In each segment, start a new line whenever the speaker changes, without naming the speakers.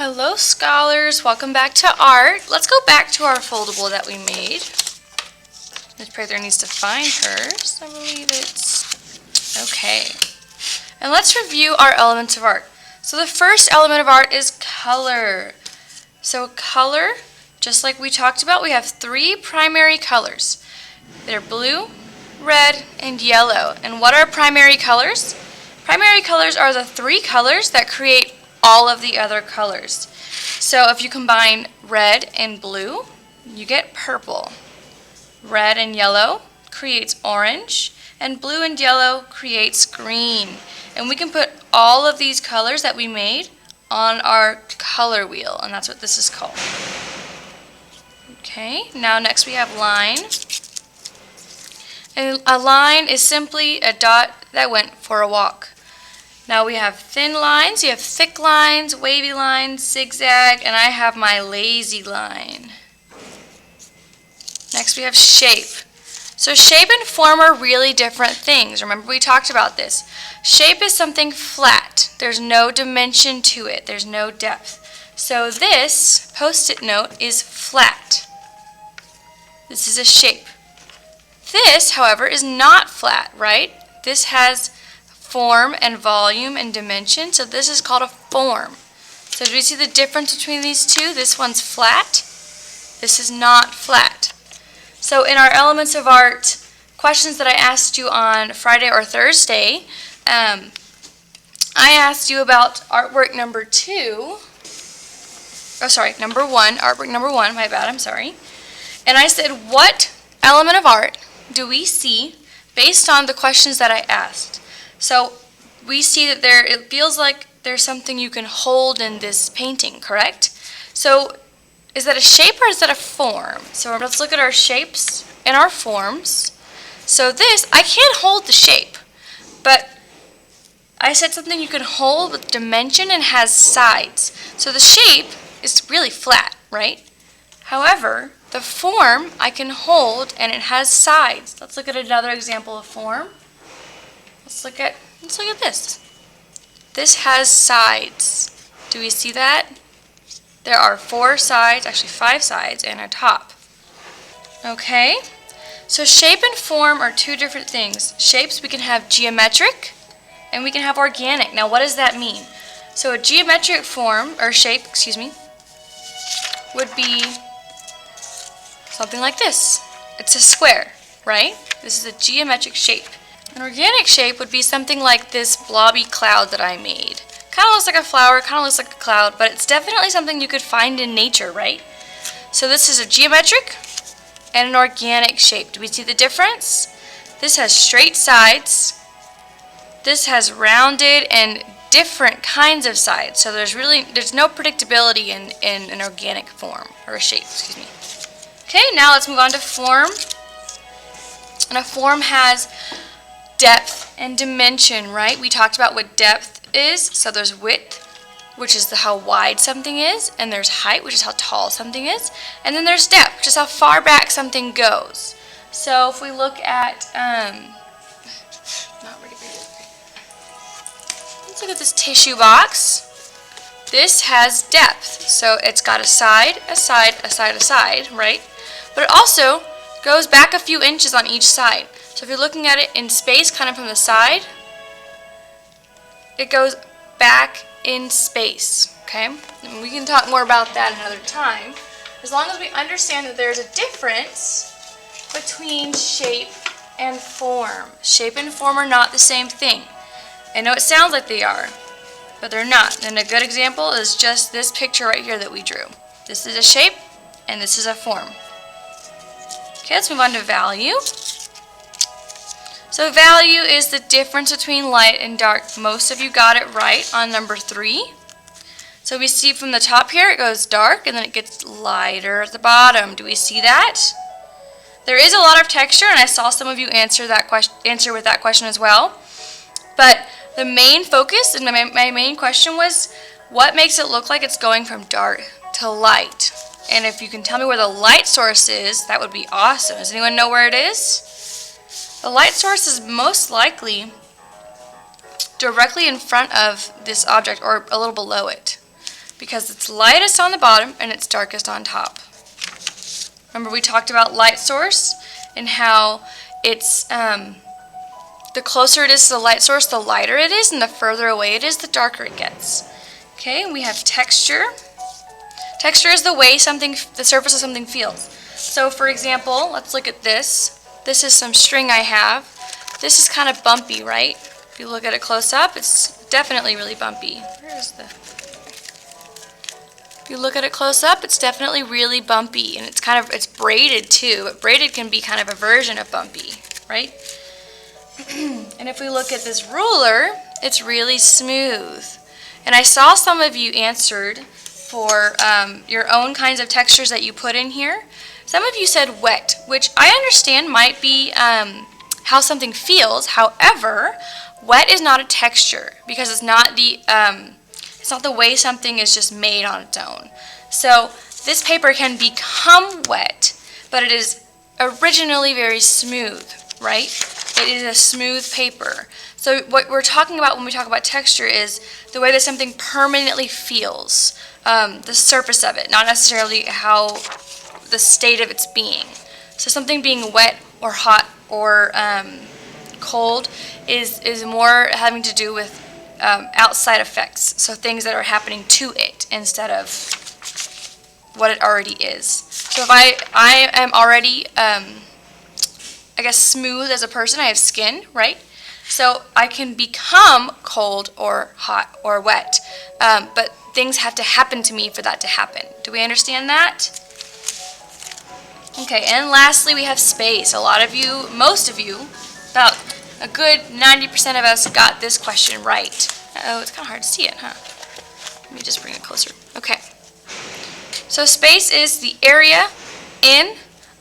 Hello scholars, welcome back to art. Let's go back to our foldable that we made. Miss Prather needs to find hers. I believe it's... Okay. And let's review our elements of art. So the first element of art is color. So color, just like we talked about, we have three primary colors. They're blue, red, and yellow. And what are primary colors? Primary colors are the three colors that create all of the other colors. So if you combine red and blue, you get purple. Red and yellow creates orange, and blue and yellow creates green. And we can put all of these colors that we made on our color wheel, and that's what this is called. Okay, now next we have line. And a line is simply a dot that went for a walk. Now we have thin lines, you have thick lines, wavy lines, zigzag, and I have my lazy line. Next we have shape. So shape and form are really different things. Remember we talked about this. Shape is something flat. There's no dimension to it. There's no depth. So this post-it note is flat. This is a shape. This, however, is not flat, right? This has form and volume and dimension, so this is called a form. So do we see the difference between these two? This one's flat. This is not flat. So in our elements of art questions that I asked you on Friday or Thursday, I asked you about artwork number 2. Number 1, artwork number 1, my bad, I'm sorry. And I said, what element of art do we see based on the questions that I asked? So we see that it feels like there's something you can hold in this painting, correct? So is that a shape or is that a form? So let's look at our shapes and our forms. So this, I can't hold the shape, but I said something you can hold with dimension and has sides. So the shape is really flat, right? However, the form I can hold and it has sides. Let's look at another example of form. Let's look at this. This has sides. Do we see that? There are 4 sides, actually 5 sides, and a top. Okay, so shape and form are two different things. Shapes, we can have geometric and we can have organic. Now what does that mean? So a geometric form, or shape, would be something like this. It's a square, right? This is a geometric shape. An organic shape would be something like this blobby cloud that I made. Kind of looks like a flower, kind of looks like a cloud, but it's definitely something you could find in nature, right? So this is a geometric and an organic shape. Do we see the difference? This has straight sides. This has rounded and different kinds of sides. So there's no predictability in an organic form, or a shape, Okay, now let's move on to form. And a form has depth and dimension, right? We talked about what depth is. So there's width, which is how wide something is, and there's height, which is how tall something is, and then there's depth, which is how far back something goes. So if we look at, let's look at this tissue box. This has depth, so it's got a side, a side, a side, a side, right? But it also goes back a few inches on each side. So if you're looking at it in space, kind of from the side, it goes back in space, okay? And we can talk more about that another time, as long as we understand that there's a difference between shape and form. Shape and form are not the same thing. I know it sounds like they are, but they're not. And a good example is just this picture right here that we drew. This is a shape, and this is a form. Okay, let's move on to value. So value is the difference between light and dark. Most of you got it right on number 3. So we see from the top here it goes dark and then it gets lighter at the bottom. Do we see that? There is a lot of texture, and I saw some of you answer with that question as well. But the main focus and my main question was, what makes it look like it's going from dark to light? And if you can tell me where the light source is, that would be awesome. Does anyone know where it is? The light source is most likely directly in front of this object or a little below it. because it's lightest on the bottom and it's darkest on top. Remember we talked about light source and how it's the closer it is to the light source, the lighter it is, and the further away it is, the darker it gets. Okay, we have texture. Texture is the way the surface of something feels. So for example, let's look at this. This is some string I have. This is kind of bumpy, right? If you look at it close up, it's definitely really bumpy. Where is the... If you look at it close up, it's definitely really bumpy, and it's braided too. But braided can be kind of a version of bumpy, right? And if we look at this ruler, it's really smooth. And I saw some of you answered for your own kinds of textures that you put in here. Some of you said wet, which I understand might be how something feels. However, wet is not a texture because it's not the way something is just made on its own. So this paper can become wet, but it is originally very smooth, right? It is a smooth paper. So what we're talking about when we talk about texture is the way that something permanently feels, the surface of it, not necessarily how the state of its being. So something being wet or hot or cold is more having to do with outside effects, so things that are happening to it instead of what it already is. So if I am already, I guess, smooth as a person, I have skin, right? So I can become cold or hot or wet, but things have to happen to me for that to happen. Do we understand that? Okay, and lastly we have space. A lot of you, most of you, about a good 90% of us got this question right. Uh-oh, it's kind of hard to see it, huh? Let me just bring it closer. Okay. So space is the area in,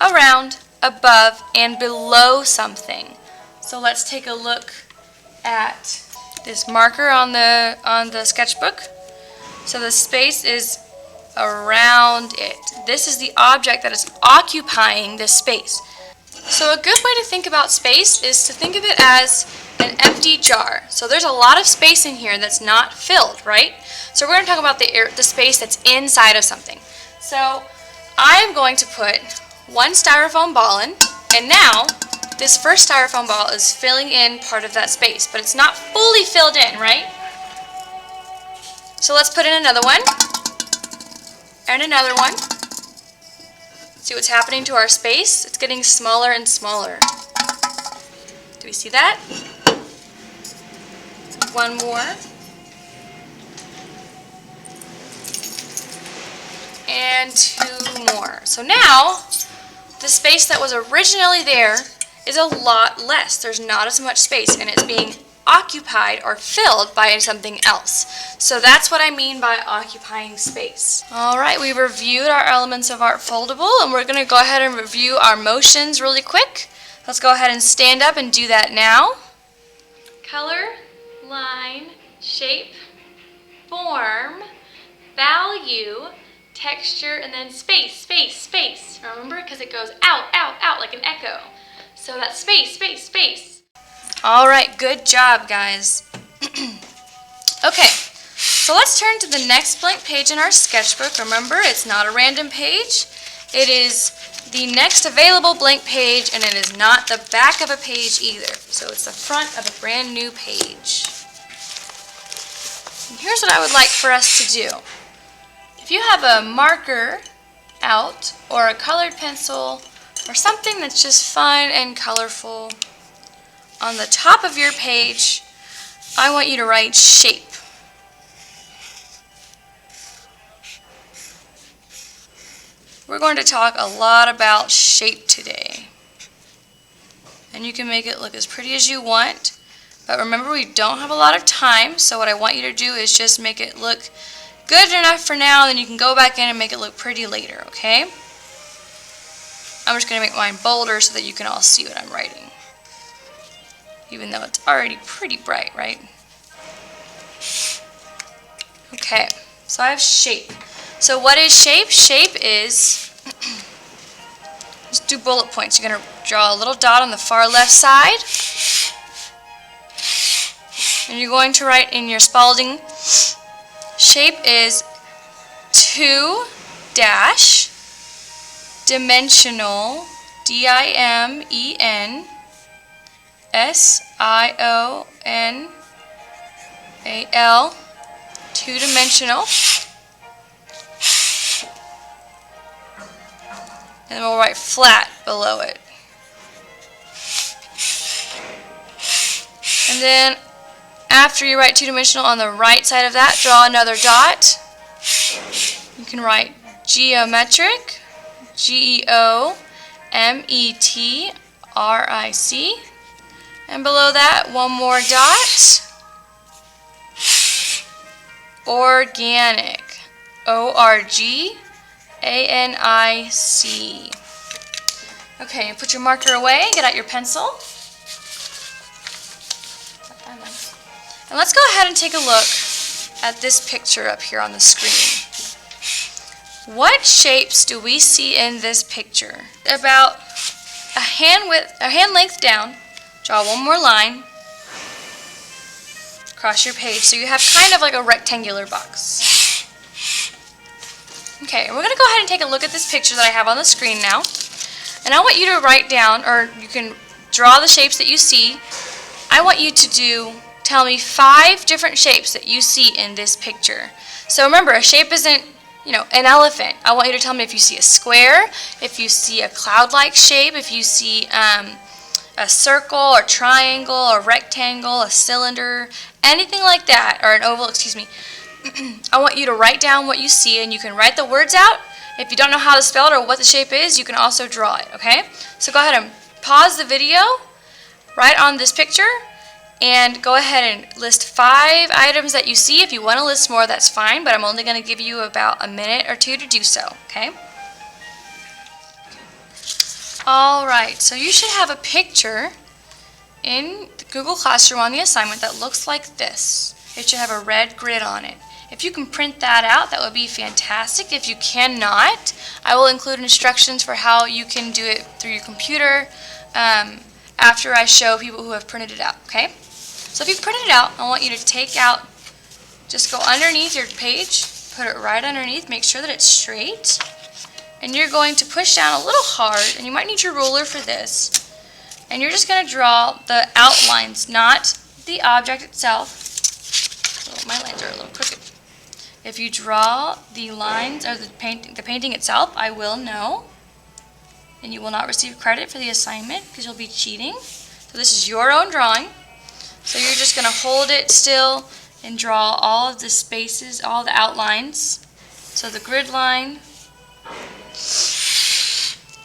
around, above, and below something. So let's take a look at this marker on the sketchbook. So the space is around it. This is the object that is occupying this space. So a good way to think about space is to think of it as an empty jar. So there's a lot of space in here that's not filled, right? So we're going to talk about the space that's inside of something. So I'm going to put one styrofoam ball in, and now this first styrofoam ball is filling in part of that space, but it's not fully filled in, right? So let's put in another one, and another one. See what's happening to our space? It's getting smaller and smaller. Do we see that? One more. And two more. So now, the space that was originally there is a lot less. There's not as much space, and it's being occupied or filled by something else. So that's what I mean by occupying space. Alright, we reviewed our Elements of Art foldable, and we're going to go ahead and review our motions really quick. Let's go ahead and stand up and do that now. Color, line, shape, form, value, texture, and then space, space, space. Remember? Because it goes out, out, out like an echo. So that's space, space, space. Alright, good job, guys. Okay, so let's turn to the next blank page in our sketchbook. Remember, it's not a random page. It is the next available blank page, and it is not the back of a page either. So it's the front of a brand new page. And here's what I would like for us to do. If you have a marker out, or a colored pencil, or something that's just fun and colorful, on the top of your page, I want you to write shape. We're going to talk a lot about shape today. And you can make it look as pretty as you want. But remember, we don't have a lot of time, so what I want you to do is just make it look good enough for now, and then you can go back in and make it look pretty later, okay? I'm just going to make mine bolder so that you can all see what I'm writing. Even though it's already pretty bright, right? Okay, so I have shape. So what is shape? Shape is, just do bullet points. You're going to draw a little dot on the far left side. And you're going to write in your Spalding, shape is 2 dash dimensional, dimensional, 2-dimensional, and then we'll write flat below it. And then after you write 2-dimensional on the right side of that, draw another dot. You can write geometric, geometric, and below that one more dot. Organic, organic. Okay, put your marker away, get out your pencil. And let's go ahead and take a look at this picture up here on the screen. What shapes do we see in this picture? About a hand length down, draw one more line across your page so you have kind of like a rectangular box. Okay, we're going to go ahead and take a look at this picture that I have on the screen now. And I want you to write down, or you can draw the shapes that you see. I want you to tell me 5 different shapes that you see in this picture. So remember, a shape isn't, an elephant. I want you to tell me if you see a square, if you see a cloud-like shape, if you see a circle or triangle or rectangle, a cylinder, anything like that, or an oval, excuse me. I want you to write down what you see, and you can write the words out. If you don't know how to spell it or what the shape is, you can also draw it, okay? So go ahead and pause the video right on this picture, and go ahead and list 5 items that you see. If you want to list more, that's fine, but I'm only going to give you about a minute or 2 to do so, okay? Alright, so you should have a picture in the Google Classroom on the assignment that looks like this. It should have a red grid on it. If you can print that out, that would be fantastic. If you cannot, I will include instructions for how you can do it through your computer after I show people who have printed it out, okay? So if you've printed it out, I want you to take out, just go underneath your page, put it right underneath, make sure that it's straight, and you're going to push down a little hard, and you might need your ruler for this, and you're just going to draw the outlines, not the object itself. Oh, my lines are a little crooked. If you draw the lines or the painting itself, I will know, and you will not receive credit for the assignment because you'll be cheating. So this is your own drawing. So you're just going to hold it still and draw all of the spaces, all the outlines. So the grid line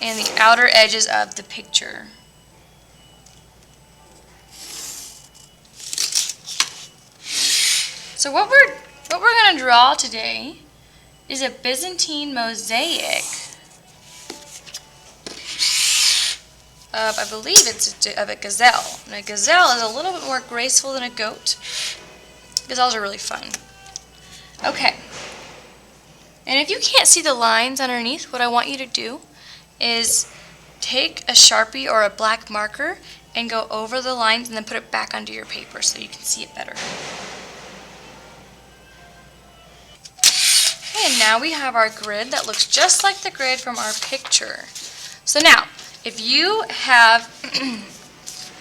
and the outer edges of the picture. So what we're going to draw today is a Byzantine mosaic of, I believe it's of a gazelle. And a gazelle is a little bit more graceful than a goat. Gazelles are really fun. Okay. And if you can't see the lines underneath, what I want you to do is take a Sharpie or a black marker and go over the lines and then put it back onto your paper so you can see it better. Okay, and now we have our grid that looks just like the grid from our picture. So now, if you have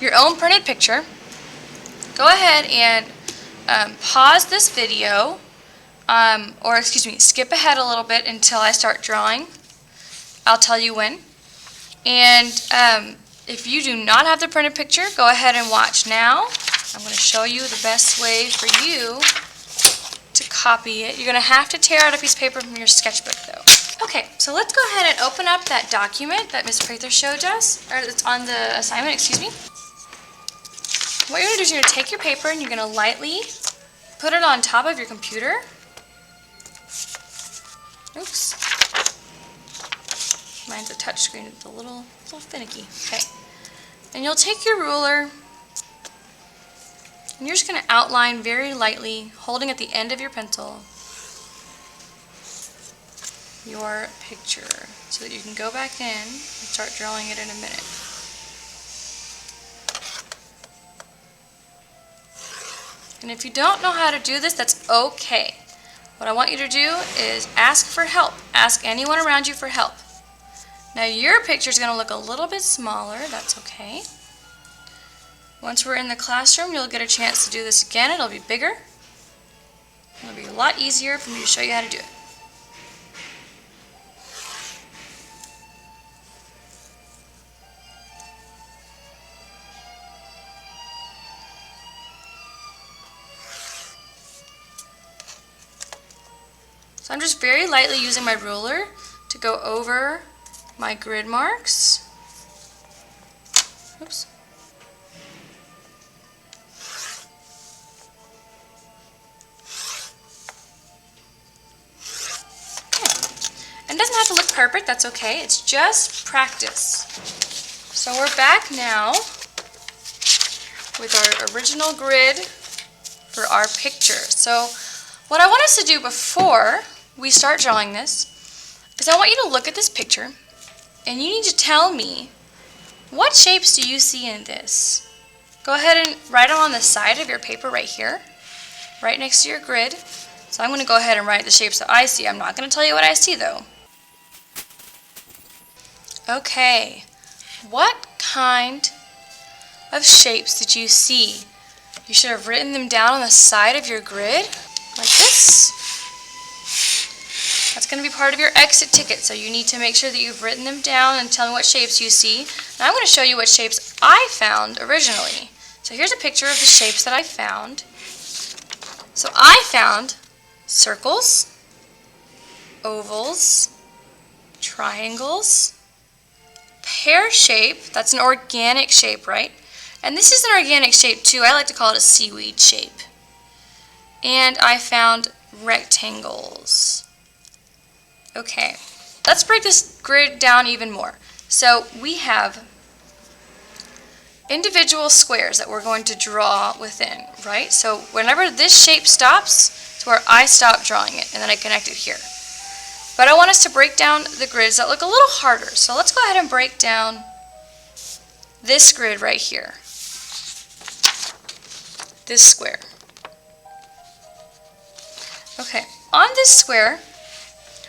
your own printed picture, go ahead and pause this video, skip ahead a little bit until I start drawing. I'll tell you when. And if you do not have the printed picture, go ahead and watch now. I'm going to show you the best way for you to copy it. You're going to have to tear out a piece of paper from your sketchbook though. Okay, so let's go ahead and open up that document that Ms. Prather showed us, or it's on the assignment, excuse me. What you're going to do is you're going to take your paper and you're going to lightly put it on top of your computer. Oops. Mine's a touch screen, it's a little finicky. Okay. And you'll take your ruler and you're just going to outline very lightly, holding at the end of your pencil, your picture so that you can go back in and start drawing it in a minute. And if you don't know how to do this, that's okay. what I want you to do is ask for help. Ask anyone around you for help. Now your picture is going to look a little bit smaller. That's okay. Once we're in the classroom, you'll get a chance to do this again. It'll be bigger. It'll be a lot easier for me to show you how to do it. So I'm just very lightly using my ruler to go over my grid marks. Oops. And it doesn't have to look perfect, that's okay. It's just practice. So we're back now with our original grid for our picture. So what I want us to do before we start drawing this is I want you to look at this picture and you need to tell me, what shapes do you see in this? Go ahead and write them on the side of your paper right here, right next to your grid. So I'm going to go ahead and write the shapes that I see. I'm not going to tell you what I see though. Okay, what kind of shapes did you see? You should have written them down on the side of your grid, like this. That's going to be part of your exit ticket, so you need to make sure that you've written them down and tell me what shapes you see. And I'm going to show you what shapes I found originally. So here's a picture of the shapes that I found. So I found circles, ovals, triangles, pear shape. That's an organic shape, right? And this is an organic shape too. I like to call it a seaweed shape. And I found rectangles. Okay, let's break this grid down even more. So we have individual squares that we're going to draw within, right? So whenever this shape stops, it's where I stop drawing it, and then I connect it here. But I want us to break down the grids that look a little harder. So let's go ahead and break down this grid right here. This square. Okay, on this square,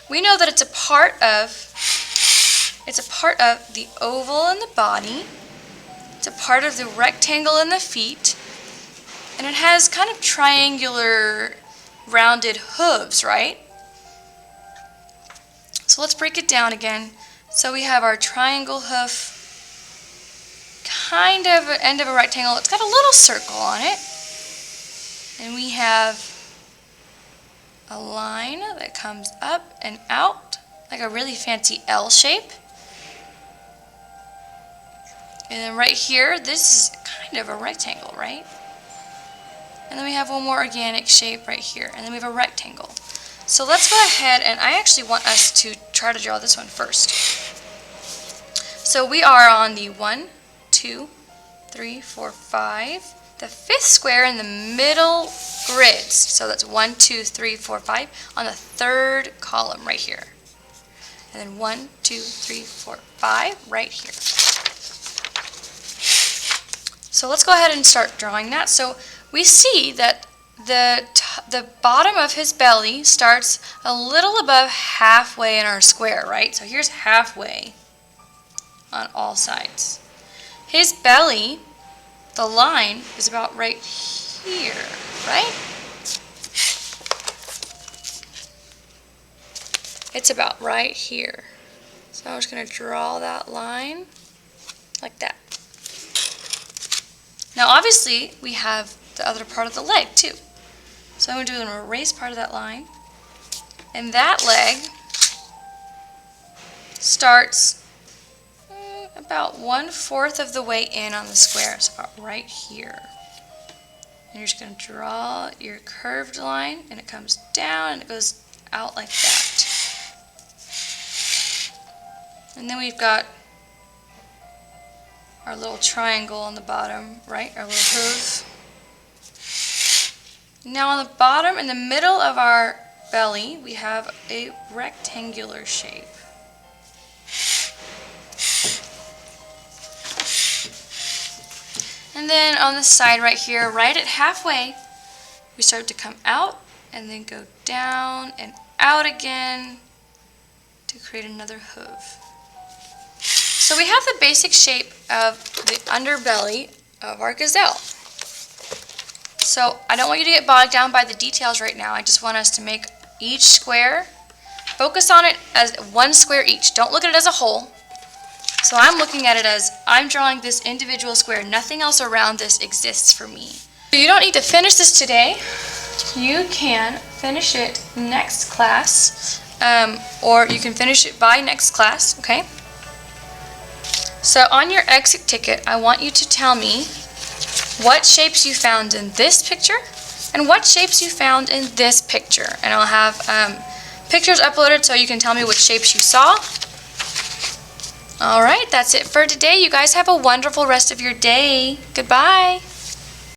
we know that it's a part of the oval in the body, it's a part of the rectangle in the feet, and it has kind of triangular rounded hooves, right? So let's break it down again. So we have our triangle hoof, kind of an end of a rectangle. It's got a little circle on it. And we have a line that comes up and out, like a really fancy L shape. And then right here, this is kind of a rectangle, right? And then we have one more organic shape right here, and then we have a rectangle. So let's go ahead, and I actually want us to try to draw this one first. So we are on the 1, 2, 3, 4, 5. The fifth square in the middle grids. So that's 1, 2, 3, 4, 5 on the third column right here. And then 1, 2, 3, 4, 5 right here. So let's go ahead and start drawing that. So we see that the bottom of his belly starts a little above halfway in our square, right? So here's halfway on all sides. His belly, the line, is about right here, right? It's about right here. So I'm just going to draw that line like that. Now obviously we have the other part of the leg too. So I'm going to do an erase part of that line. And that leg starts about 1/4 of the way in on the square. It's about right here. And you're just going to draw your curved line, and it comes down and it goes out like that. And then we've got our little triangle on the bottom, right? Our little hoof. Now on the bottom, in the middle of our belly, we have a rectangular shape. And then on the side right here, right at halfway, we start to come out and then go down and out again to create another hoof. So we have the basic shape of the underbelly of our gazelle. So I don't want you to get bogged down by the details right now. I just want us to make each square, focus on it as one square each. Don't look at it as a whole. So I'm looking at it as I'm drawing this individual square. Nothing else around this exists for me. You don't need to finish this today. You can finish it next class, or you can finish it by next class, okay? So on your exit ticket, I want you to tell me what shapes you found in this picture and what shapes you found in this picture. And I'll have pictures uploaded so you can tell me which shapes you saw. All right, that's it for today. You guys have a wonderful rest of your day. Goodbye.